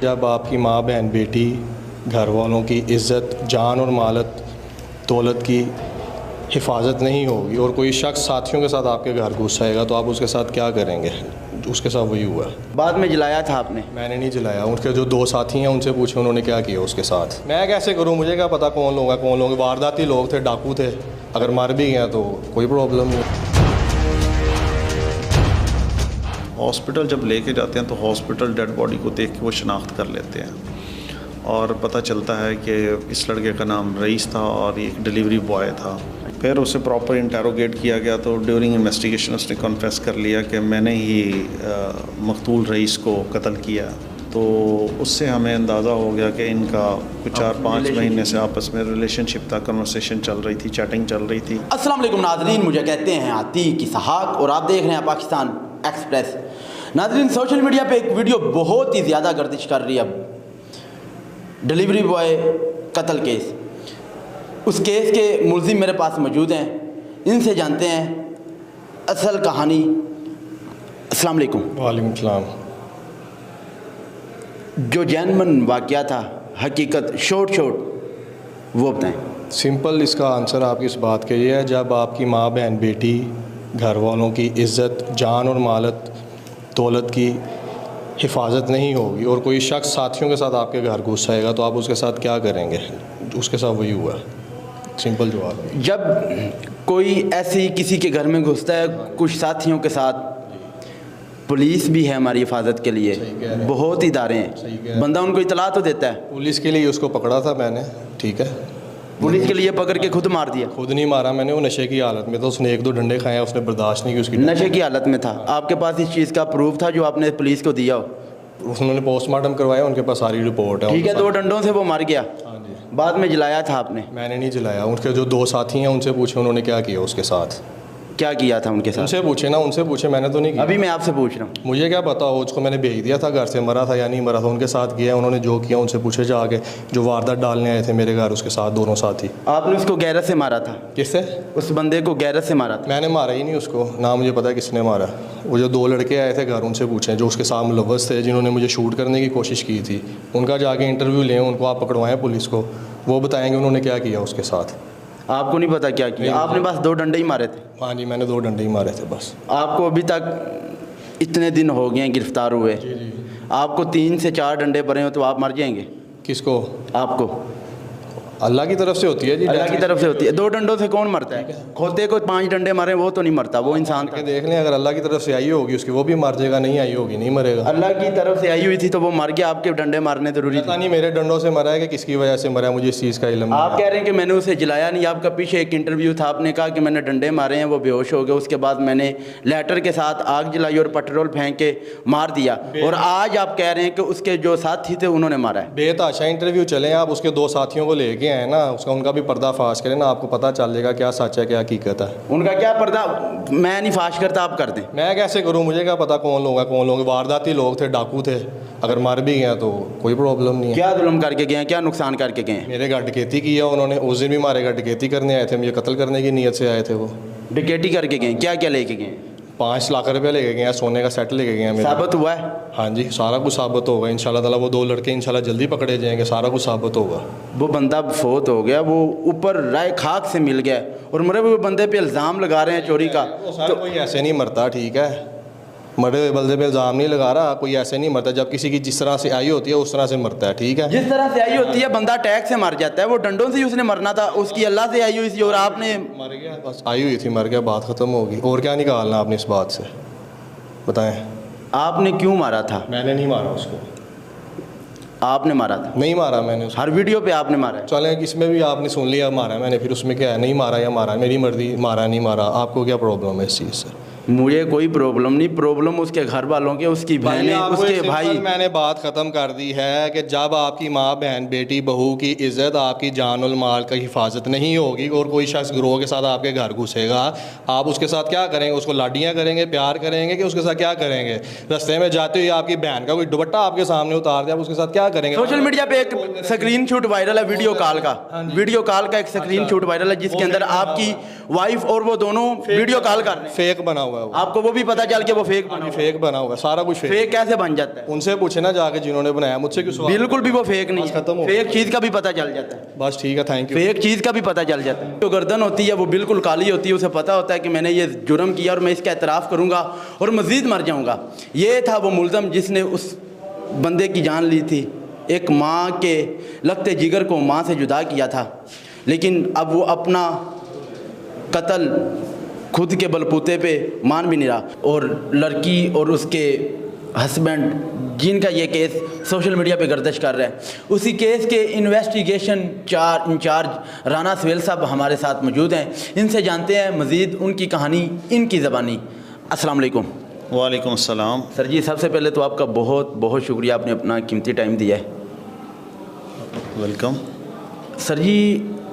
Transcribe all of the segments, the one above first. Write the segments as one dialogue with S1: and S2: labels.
S1: जब आपकी माँ बहन बेटी घर वालों की इज़्ज़त जान और मालत दौलत की हिफाजत नहीं होगी और कोई शख्स साथियों के साथ आपके घर घुस आएगा तो आप उसके साथ क्या करेंगे? उसके साथ वही हुआ।
S2: बाद में जलाया था आपने?
S1: मैंने नहीं जलाया। उनके जो दो साथी हैं उनसे पूछे उन्होंने क्या किया उसके साथ। मैं कैसे करूं? मुझे क्या पता कौन लोग हैं कौन लोग। वारदाती लोग थे, डाकू थे। अगर मर भी गए तो कोई प्रॉब्लम नहीं।
S3: हॉस्पिटल जब लेके जाते हैं तो हॉस्पिटल डेड बॉडी को देख के वो शनाख्त कर लेते हैं और पता चलता है कि इस लड़के का नाम रईस था और एक डिलीवरी बॉय था। फिर उसे प्रॉपर इंटेरोगेट किया गया तो ड्यूरिंग इन्वेस्टिगेशन उसने कन्फेस कर लिया कि मैंने ही मकतूल रईस को कत्ल किया। तो उससे हमें अंदाज़ा हो गया कि इनका कुछ 4-5 महीने से आपस में रिलेशनशिप था, कन्वर्सेशन चल रही थी, चैटिंग चल रही थी।
S2: अस्सलाम वालेकुम नाज़रीन, मुझे कहते हैं आतीक इसहाक और आप देख रहे हैं पाकिस्तान एक्सप्रेस। नाज़रीन, सोशल मीडिया पे एक वीडियो बहुत ही ज़्यादा गर्दिश कर रही है अब डिलीवरी बॉय कत्ल केस। उस केस के मुलजिम मेरे पास मौजूद हैं, इनसे जानते हैं असल कहानी। अस्सलाम वालेकुम।
S1: वालेकुम सलाम।
S2: जो जैनमन वाक़या था, हकीकत शॉर्ट वो बताएं।
S1: सिंपल इसका आंसर आपकी इस बात के ये है, जब आपकी माँ बहन बेटी घर वालों की इज़्ज़त जान और मालत दौलत की हिफाजत नहीं होगी और कोई शख्स साथियों के साथ आपके घर घुस आएगा तो आप उसके साथ क्या करेंगे? उसके साथ वही हुआ। सिंपल जवाब है।
S2: जब कोई ऐसी किसी के घर में घुसता है कुछ साथियों के साथ, पुलिस भी है हमारी हिफाजत के लिए, बहुत इदारे हैं, बंदा उनको इतला तो देता है।
S1: पुलिस के लिए उसको पकड़ा था मैंने, ठीक है।
S2: पुलिस के लिए पकड़ के खुद मार दिया?
S1: खुद नहीं मारा मैंने, वो नशे की हालत में था। उसने 1-2 डंडे खाए, उसने बर्दाश्त नहीं की। उसकी
S2: नशे की हालत में था। आपके पास इस चीज़ का प्रूफ था जो आपने पुलिस को दिया हो?
S1: उन्होंने पोस्टमार्टम करवाया, उनके पास सारी रिपोर्ट है।
S2: ठीक है, 2 डंडों से वो मर गया।
S1: हाँ जी।
S2: बाद में जलाया था आपने?
S1: मैंने नहीं जलाया। उनके जो 2 साथी हैं उनसे पूछे उन्होंने क्या किया उसके साथ।
S2: क्या किया था उनके साथ?
S1: उनसे पूछे ना, उनसे पूछे, मैंने तो नहीं किया।
S2: अभी मैं आपसे पूछ रहा हूँ।
S1: मुझे क्या पता हो, उसको मैंने भेज दिया था घर से, मरा था या नहीं मरा था उनके साथ किया। उन्होंने जो किया उनसे पूछे जाके। जो वारदात डालने आए थे मेरे घर उसके साथ दोनों साथी।
S2: आपने उसको गैरत से मारा था?
S1: किससे?
S2: उस बंदे को गैरत से मारा था?
S1: मैंने मारा ही नहीं उसको, ना मुझे पता है किसने मारा। वो जो 2 लड़के आए थे घर उनसे पूछें, जो उसके साथ मुलव्वस थे, जिन्होंने मुझे शूट करने की कोशिश की थी, उनका जाके इंटरव्यू लें, उनको आप पकड़वाएं पुलिस को, वो बताएंगे उन्होंने क्या किया उसके साथ।
S2: आपको नहीं पता क्या किया? आपने बस 2 डंडे ही मारे थे?
S1: हाँ जी, मैंने 2 डंडे ही मारे थे बस।
S2: आपको अभी तक इतने दिन हो गए हैं गिरफ्तार हुए, आपको 3 से 4 डंडे पड़े हो तो आप मर जाएंगे?
S1: किसको?
S2: आपको?
S1: अल्लाह की तरफ से होती है जी।
S2: अल्लाह की तरफ से होती है। 2 डंडों से कौन मरता है? खोते को 5 डंडे मारे वो तो नहीं मरता, वो इंसान
S1: के देख लें, अगर अल्लाह की तरफ से आई होगी उसकी वो भी मर जाएगा, नहीं आई होगी नहीं मरेगा।
S2: अल्लाह की तरफ से आई हुई थी तो वो मर गया, आपके डंडे मारने जरूरी
S1: पता नहीं मेरे डंडों से मरा है कि किसकी वजह से मरा है, मुझे इस चीज़ का इल्म नहीं।
S2: आप कह रहे हैं कि मैंने उसे जलाया नहीं। आपका पीछे एक इंटरव्यू था, आपने कहा कि मैंने डंडे मारे हैं, वो बेहोश हो गए, उसके बाद मैंने लाइटर के साथ आग जलाई और पेट्रोल फेंक के मार दिया, और आज आप कह रहे हैं कि उसके जो साथी थे उन्होंने मारा है।
S1: बेतहाशा इंटरव्यू चले, आप उसके 2 साथियों को लेके आए ना, उनका भी पर्दा फाश करें ना, आपको पता चल जाएगा क्या सच है क्या हकीकत है।
S2: उनका क्या पर्दा? मैं नहीं फाश करता, आप कर दें।
S1: मैं कैसे करूं? मुझे क्या पता कौन लोग हैं कौन लोग। वारदाती लोग थे, डाकू थे। अगर मर भी गए तो कोई प्रॉब्लम नहीं है।
S2: क्या जुल्म करके गए हैं, क्या नुकसान करके गए हैं?
S1: मेरे घर डकैती किया उन्होंने, उस दिन भी हमारे घर डकैती करने आए थे, मुझे कत्ल करने की नीयत से आए थे। वो
S2: डकैती करके गए? क्या क्या लेके गए?
S1: 5 लाख रुपये लेके गए हैं, सोने का सेट लेके गए हैं।
S2: साबित हुआ है?
S1: हाँ जी, सारा कुछ साबित होगा इंशाल्लाह ताला। वो 2 लड़के इंशाल्लाह जल्दी पकड़े जाएंगे, सारा कुछ साबित होगा।
S2: वो बंदा फोत हो गया, वो ऊपर राय खाक से मिल गया और मरे हुए बंदे पे इल्ज़ाम लगा रहे हैं चोरी का।
S1: तो कोई ऐसे नहीं मरता, ठीक है। मरे हुए बंदे पे इल्ज़ाम नहीं लगा रहा, कोई ऐसे नहीं मरता। जब किसी की जिस तरह से आई होती है उस तरह से मरता है, ठीक है।
S2: जिस तरह से आई होती है बंदा अटैक से मर जाता है, वो डंडों से ही उसने मरना था, उसकी अल्लाह से आई हुई थी और आपने
S1: मर गया, बस आई हुई थी, मर गया, बात ख़त्म होगी। और क्या निकालना आपने इस बात से, बताएं।
S2: आपने क्यों मारा था?
S1: मैंने नहीं मारा उसको।
S2: आपने मारा था?
S1: नहीं मारा मैंने उसको।
S2: हर वीडियो पे आपने मारा है।
S1: चलें, इसमें भी आपने सुन लिया मारा मैंने, फिर उसमें क्या है, नहीं मारा या मारा, मेरी मर्जी, मारा नहीं मारा, आपको क्या प्रॉब्लम है इस चीज़ से?
S2: मुझे कोई प्रॉब्लम नहीं, प्रॉब्लम उसके घर वालों के, उसकी बहनें, उसके भाई।
S1: मैंने बात ख़त्म कर दी है कि जब आपकी माँ बहन बेटी बहू की इज़्ज़त, आपकी जान और माल की हिफाजत नहीं होगी और कोई शख्स गिरोह के साथ आपके घर घुसेगा, आप उसके साथ क्या करेंगे? उसको लाडियाँ करेंगे, प्यार करेंगे, कि उसके साथ क्या करेंगे? रास्ते में जाते हुए आपकी बहन का कोई दुपट्टा आपके सामने उतार दिया, आप उसके साथ क्या करेंगे?
S2: सोशल मीडिया पे एक स्क्रीन शॉट वायरल है वीडियो कॉल का, वीडियो कॉल का एक स्क्रीन शॉट वायरल है जिसके अंदर आपकी वाइफ और वो दोनों वीडियो कॉल कर रहे हैं।
S1: फेक बना हुआ हुआ है वो।
S2: आपको वो भी पता चल के वो फेक बना हुआ है?
S1: फेक बना हुआ है, सारा कुछ
S2: फेक कैसे बन जाता है?
S1: उनसे पूछे ना जाके जिन्होंने बनाया, मुझसे क्यों सवाल?
S2: बिल्कुल भी वो फेक नहीं
S1: बस
S2: है।
S1: खत्म हो
S2: फेक चीज़ का भी पता चल जाता है।
S1: बस ठीक है, थैंक यू।
S2: फेक चीज़ का भी पता चल जाता है। जो गर्दन होती है वो बिल्कुल काली होती है, उसे पता होता है कि मैंने ये जुर्म किया और मैं इसका एतराफ़ करूँगा और मज़ीद मर जाऊँगा। ये था वो मुल्ज़म जिसने उस बंदे की जान ली थी, एक माँ के लगते जिगर को माँ से जुदा किया था, लेकिन अब वो अपना कत्ल खुद के बलबूते पे मान भी नहीं रहा। और लड़की और उसके हस्बैंड जिनका ये केस सोशल मीडिया पे गर्दिश कर रहा है, उसी केस के इन्वेस्टिगेशन इंचार्ज राना सवेल साहब हमारे साथ मौजूद हैं। इनसे जानते हैं मज़ीद उनकी कहानी इनकी ज़बानी। अस्सलाम वालेकुम।
S3: वालेकुम अस्सलाम।
S2: सर जी, सबसे पहले तो आपका बहुत बहुत शुक्रिया, आपने अपना कीमती टाइम दिया है।
S3: वेलकम।
S2: सर जी,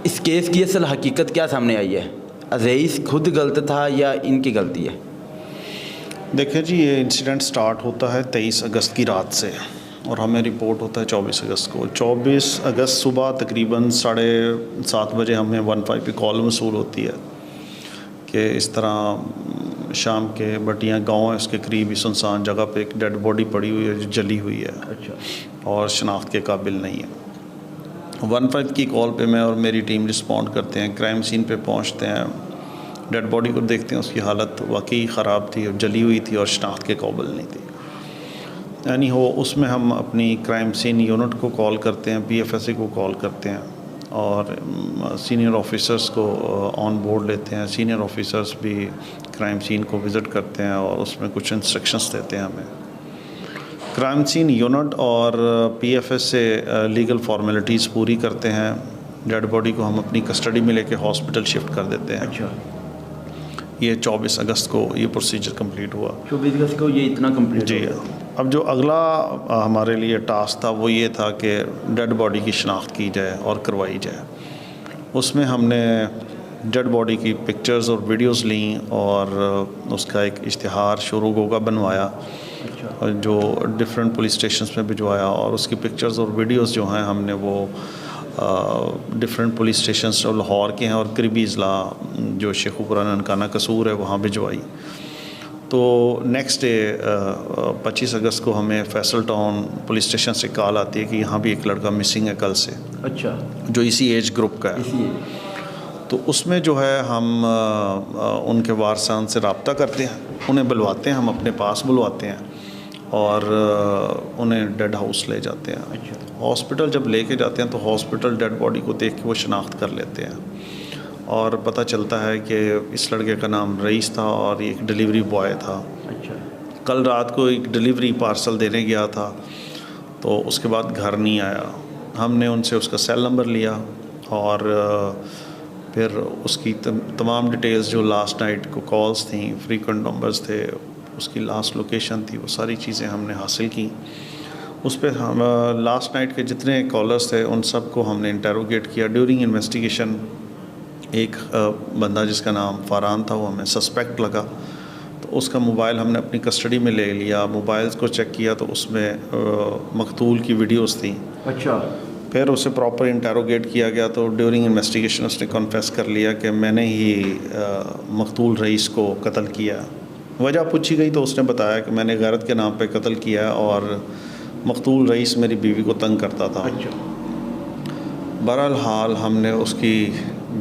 S2: इस केस की असल हकीकत क्या सामने आई है? रईस खुद गलत था या इनकी गलती है?
S3: देखिए जी, ये इंसिडेंट स्टार्ट होता है 23 अगस्त की रात से और हमें रिपोर्ट होता है 24 अगस्त को। 24 अगस्त सुबह तकरीबन 7:30 बजे हमें 15 पे कॉल मसूल होती है कि इस तरह शाम के बटियाँ गांव है, उसके करीब ही सुनसान जगह पे एक डेड बॉडी पड़ी हुई है जो जली हुई है।
S2: अच्छा।
S3: और शनाख्त के काबिल नहीं है। 15 की कॉल पे मैं और मेरी टीम रिस्पॉन्ड करते हैं, क्राइम सीन पे पहुंचते हैं, डेड बॉडी को देखते हैं, उसकी हालत वाकई ख़राब थी और जली हुई थी और शनाख्त के काबिल नहीं थी। यानी हो उसमें हम अपनी क्राइम सीन यूनिट को कॉल करते हैं, PFSA को कॉल करते हैं और सीनियर ऑफिसर्स को ऑन बोर्ड लेते हैं। सीनियर ऑफिसर्स भी क्राइम सीन को विज़िट करते हैं और उसमें कुछ इंस्ट्रक्शंस देते हैं हमें। क्राइम सीन यूनिट और PFSA लीगल फॉर्मेलिटीज़ पूरी करते हैं। डेड बॉडी को हम अपनी कस्टडी में लेके हॉस्पिटल शिफ्ट कर देते हैं।
S2: अच्छा।
S3: ये 24 अगस्त को ये प्रोसीजर कंप्लीट हुआ।
S2: 24 अगस्त को ये इतना कंप्लीट
S3: जी। अब जो अगला हमारे लिए टास्क था वो ये था कि डेड बॉडी की शनाख्त की जाए और करवाई जाए। उसमें हमने डेड बॉडी की पिक्चर्स और वीडियोस ली और उसका एक इश्तिहार शुरू का बनवाया।
S2: अच्छा।
S3: जो डिफरेंट पुलिस स्टेशंस में भिजवाया और उसकी पिक्चर्स और वीडियोस जो हैं हमने वो डिफरेंट पुलिस स्टेशंस जो लाहौर के हैं और करीबी अज़ला जो शेखुपुरा ननकाना कसूर है वहाँ भिजवाई। तो नेक्स्ट डे 25 अगस्त को हमें फैसल टाउन पुलिस स्टेशन से कॉल आती है कि यहाँ भी एक लड़का मिसिंग है कल से।
S2: अच्छा।
S3: जो इसी एज ग्रुप का है। तो उसमें जो है हम उनके वारसान से रब्ता करते हैं, उन्हें बुलवाते हैं, हम अपने पास बुलवाते हैं और उन्हें डेड हाउस ले जाते हैं।
S2: अच्छा।
S3: हॉस्पिटल जब लेके जाते हैं तो हॉस्पिटल डेड बॉडी को देख के वो शनाख्त कर लेते हैं और पता चलता है कि इस लड़के का नाम रईस था और ये एक डिलीवरी बॉय था।
S2: अच्छा।
S3: कल रात को एक डिलीवरी पार्सल देने गया था तो उसके बाद घर नहीं आया। हमने उनसे उसका सेल नंबर लिया और फिर उसकी तमाम डिटेल्स जो लास्ट नाइट को कॉल्स थी, फ्रीक्वेंट नंबर्स थे, उसकी लास्ट लोकेशन थी, वो सारी चीज़ें हमने हासिल की। उस पर हम लास्ट नाइट के जितने कॉलर्स थे उन सब को हमने इंटेरोगेट किया। ड्यूरिंग इन्वेस्टिगेशन एक बंदा जिसका नाम फ़रहान था वो हमें सस्पेक्ट लगा, तो उसका मोबाइल हमने अपनी कस्टडी में ले लिया। मोबाइल्स को चेक किया तो उसमें मकतूल की वीडियोस थी।
S2: अच्छा।
S3: फिर उसे प्रॉपर इंटेरोगेट किया गया तो ड्यूरिंग इन्वेस्टिगेशन उसने कन्फेस कर लिया कि मैंने ही मकतूल रईस को कत्ल किया। वजह पूछी गई तो उसने बताया कि मैंने गैरत के नाम पे कत्ल किया और मकतूल रईस मेरी बीवी को तंग करता था।
S2: अच्छा।
S3: बहरहाल हमने उसकी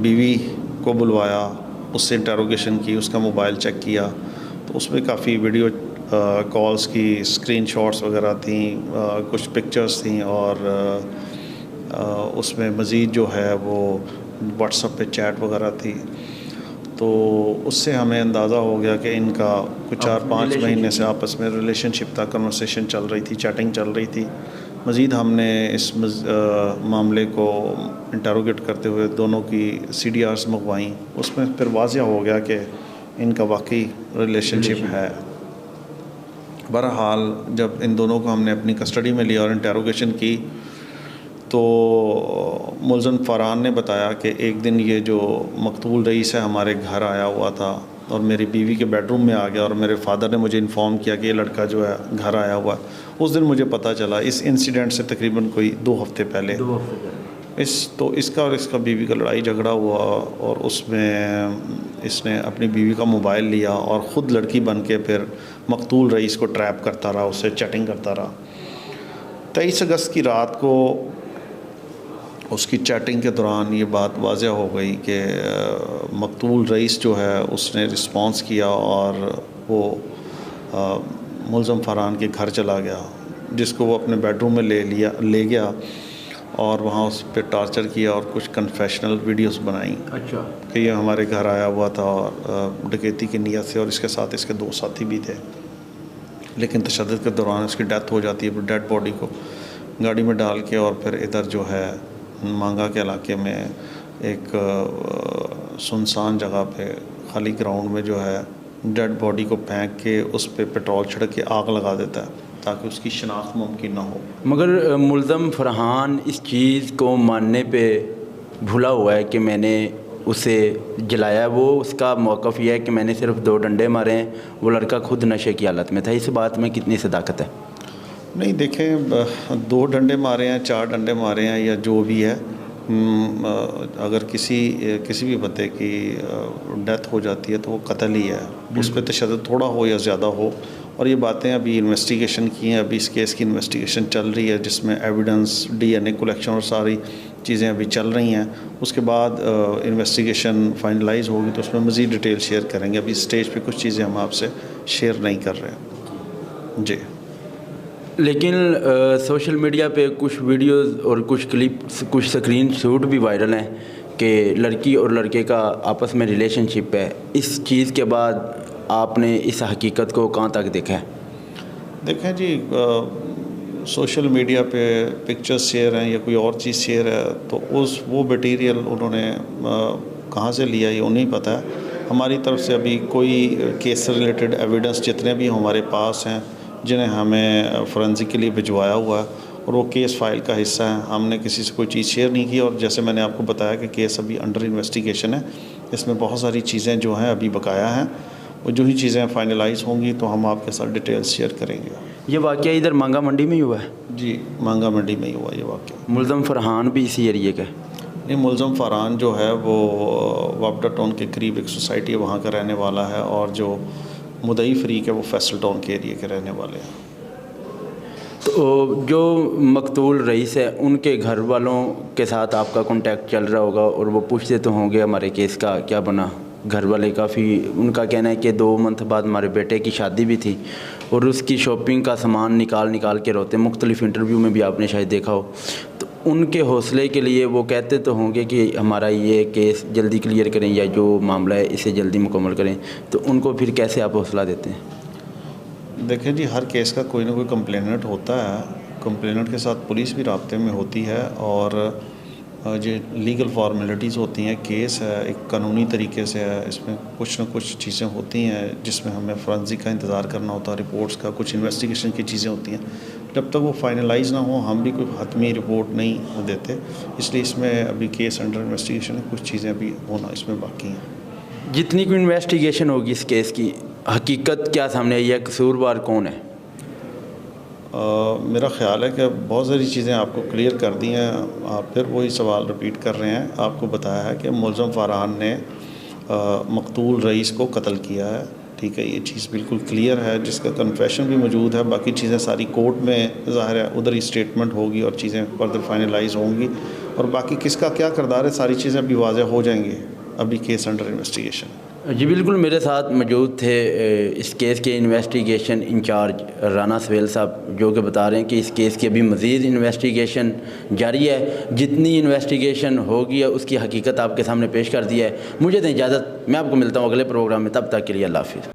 S3: बीवी को बुलवाया, उससे इंटेरोगेशन की, उसका मोबाइल चेक किया तो उसमें काफ़ी वीडियो कॉल्स की स्क्रीनशॉट्स वगैरह थी, कुछ पिक्चर्स थी और उसमें मज़ीद जो है वो व्हाट्सएप पे चैट वगैरह थी। तो उससे हमें अंदाज़ा हो गया कि इनका कुछ 4-5 महीने से आपस में रिलेशनशिप था, कन्वर्सेशन चल रही थी, चैटिंग चल रही थी। मज़ीद हमने इस मामले को इंटेरोगेट करते हुए दोनों की CDRs मंगवाई। उसमें फिर वाज़िया हो गया कि इनका वाकई रिलेशनशिप है। बहरहाल जब इन दोनों को हमने अपनी कस्टडी में लिया और इंटेरोगेशन की तो मुल्ज़म फ़रहान ने बताया कि एक दिन ये जो मकतूल रईस है हमारे घर आया हुआ था और मेरी बीवी के बेडरूम में आ गया और मेरे फादर ने मुझे इन्फॉर्म किया कि ये लड़का जो है घर आया हुआ है। उस दिन मुझे पता चला, इस इंसिडेंट से तकरीबन कोई 2 हफ़्ते पहले। तो इसका और इसका बीवी का लड़ाई झगड़ा हुआ और उसमें इसने अपनी बीवी का मोबाइल लिया और ख़ुद लड़की बन के फिर मकतूल रईस को ट्रैप करता रहा, उससे चैटिंग करता रहा। 23 अगस्त की रात को उसकी चैटिंग के दौरान ये बात वाज़ह हो गई कि मकतूल रईस जो है उसने रिस्पॉन्स किया और वो मुलज़म फ़रहान के घर चला गया, जिसको वो अपने बेडरूम में ले गया और वहाँ उस पर टॉर्चर किया और कुछ कन्फेशनल वीडियोस बनाई।
S2: अच्छा।
S3: कि ये हमारे घर आया हुआ था और डकैती की नीयत से, और इसके साथ इसके 2 साथी भी थे, लेकिन तशद्दुद के दौरान उसकी डेथ हो जाती है। डेड बॉडी को गाड़ी में डाल के और फिर इधर जो है मांगा के इलाके में एक सुनसान जगह पे खाली ग्राउंड में जो है डेड बॉडी को फेंक के उस पर पेट्रोल छिड़क के आग लगा देता है ताकि उसकी शनाख्त मुमकिन ना हो।
S2: मगर मुलज़म फ़रहान इस चीज़ को मानने पे भूला हुआ है कि मैंने उसे जलाया। वो उसका मौक़िफ़ यह है कि मैंने सिर्फ 2 डंडे मारे हैं, वो लड़का खुद नशे की हालत में था। इस बात में कितनी सदाकत है?
S3: नहीं, देखें, 2 डंडे मारे हैं, 4 डंडे मारे हैं या जो भी है, अगर किसी भी बंदे की डेथ हो जाती है तो वो कत्ल ही है। उस पर तशद्दुद थोड़ा हो या ज़्यादा हो, और ये बातें अभी इन्वेस्टिगेशन की हैं, अभी इस केस की इन्वेस्टिगेशन चल रही है जिसमें एविडेंस, DNA कलेक्शन और सारी चीज़ें अभी चल रही हैं। उसके बाद इन्वेस्टिगेशन फाइनलाइज होगी तो उसमें मज़ीद डिटेल शेयर करेंगे। अभी स्टेज पे कुछ चीज़ें हम आपसे शेयर नहीं कर रहे हैं जी।
S2: लेकिन सोशल मीडिया पे कुछ वीडियोस और कुछ क्लिप्स, कुछ स्क्रीन शॉट भी वायरल हैं कि लड़की और लड़के का आपस में रिलेशनशिप है। इस चीज़ के बाद आपने इस हकीकत को कहाँ तक देखा है?
S3: देखें जी, सोशल मीडिया पे पिक्चर्स शेयर हैं या कोई और चीज़ शेयर है तो वो मटीरियल उन्होंने कहाँ से लिया ये उन्हें पता है। हमारी तरफ से अभी कोई केस से रिलेटेड एविडेंस जितने भी हमारे पास हैं, जिन्हें हमें फोरेंसिकली भिजवाया हुआ है और वो केस फाइल का हिस्सा है, हमने किसी से कोई चीज़ शेयर नहीं की। और जैसे मैंने आपको बताया कि केस अभी अंडर इन्वेस्टिगेशन है, इसमें बहुत सारी चीज़ें जो हैं अभी बकाया हैं। वो जो ही चीज़ें फाइनलाइज होंगी तो हम आपके साथ डिटेल्स शेयर करेंगे।
S2: ये वाक़या इधर मांगा मंडी में ही हुआ है?
S3: जी, मांगा मंडी में ही हुआ ये वाक़या।
S2: मुलज़म फ़रहान भी इसी एरिए का?
S3: नहीं, मुलज़म फ़रहान जो है वो वापडा टाउन के करीब एक सोसाइटी है वहाँ का रहने वाला है, और जो मुदई फ़रीक है वो फैसल टाउन के एरिए के रहने वाले हैं।
S2: तो जो मकतूल रईस है उनके घर वालों के साथ आपका कांटेक्ट चल रहा होगा और वो पूछते तो होंगे हमारे केस का क्या बना? घर वाले काफ़ी, उनका कहना है कि 2 मंथ बाद हमारे बेटे की शादी भी थी और उसकी शॉपिंग का सामान निकाल के रोते। मुख्तलिफ़ इंटरव्यू में भी आपने शायद देखा हो। तो उनके हौसले के लिए वो कहते तो होंगे कि हमारा ये केस जल्दी क्लियर करें या जो मामला है इसे जल्दी मुकम्मल करें, तो उनको फिर कैसे आप हौसला देते हैं?
S3: देखें जी, हर केस का कोई ना कोई कंप्लेनेंट होता है। कंप्लेनेंट के साथ पुलिस भी राब्ते में होती है और जो लीगल फॉर्मेलिटीज़ होती हैं, केस है एक कानूनी तरीके से है, इसमें कुछ ना कुछ चीज़ें होती हैं जिसमें हमें फोरेंसिक का इंतज़ार करना होता है, रिपोर्ट्स का, कुछ इन्वेस्टिगेशन की चीज़ें होती हैं। जब तक वो फाइनलाइज ना हो हम भी कोई हतमी रिपोर्ट नहीं देते, इसलिए इसमें अभी केस अंडर इन्वेस्टिगेशन है, कुछ चीज़ें अभी होना इसमें बाकी हैं।
S2: जितनी कोई इन्वेस्टिगेशन होगी इस केस की, हकीकत क्या सामने आई है? कसूरवार कौन है?
S3: मेरा ख़्याल है कि बहुत सारी चीज़ें आपको क्लियर कर दी हैं, आप फिर वही सवाल रिपीट कर रहे हैं। आपको बताया है कि मुलज़म फ़रहान ने मकतूल रईस को कत्ल किया है, ठीक है, ये चीज़ बिल्कुल क्लियर है, जिसका कन्फेशन भी मौजूद है। बाकी चीज़ें सारी कोर्ट में ज़ाहिर है उधर ही स्टेटमेंट होगी और चीज़ें फर्दर फाइनलाइज होंगी, और बाकी किसका क्या किरदार है सारी चीज़ें अभी वाज़ह हो जाएंगी। अभी केस अंडर इन्वेस्टिगेशन।
S2: जी बिल्कुल, मेरे साथ मौजूद थे इस केस के इन्वेस्टिगेशन इंचार्ज राना सवेल साहब, जो कि बता रहे हैं कि इस केस की अभी मज़ीद इन्वेस्टिगेशन जारी है। जितनी इन्वेस्टिगेशन होगी उसकी हकीकत आपके सामने पेश कर दी है। मुझे दें इजाज़त, मैं आपको मिलता हूँ अगले प्रोग्राम में, तब तक के लिए अल्लाह हाफ़िज़।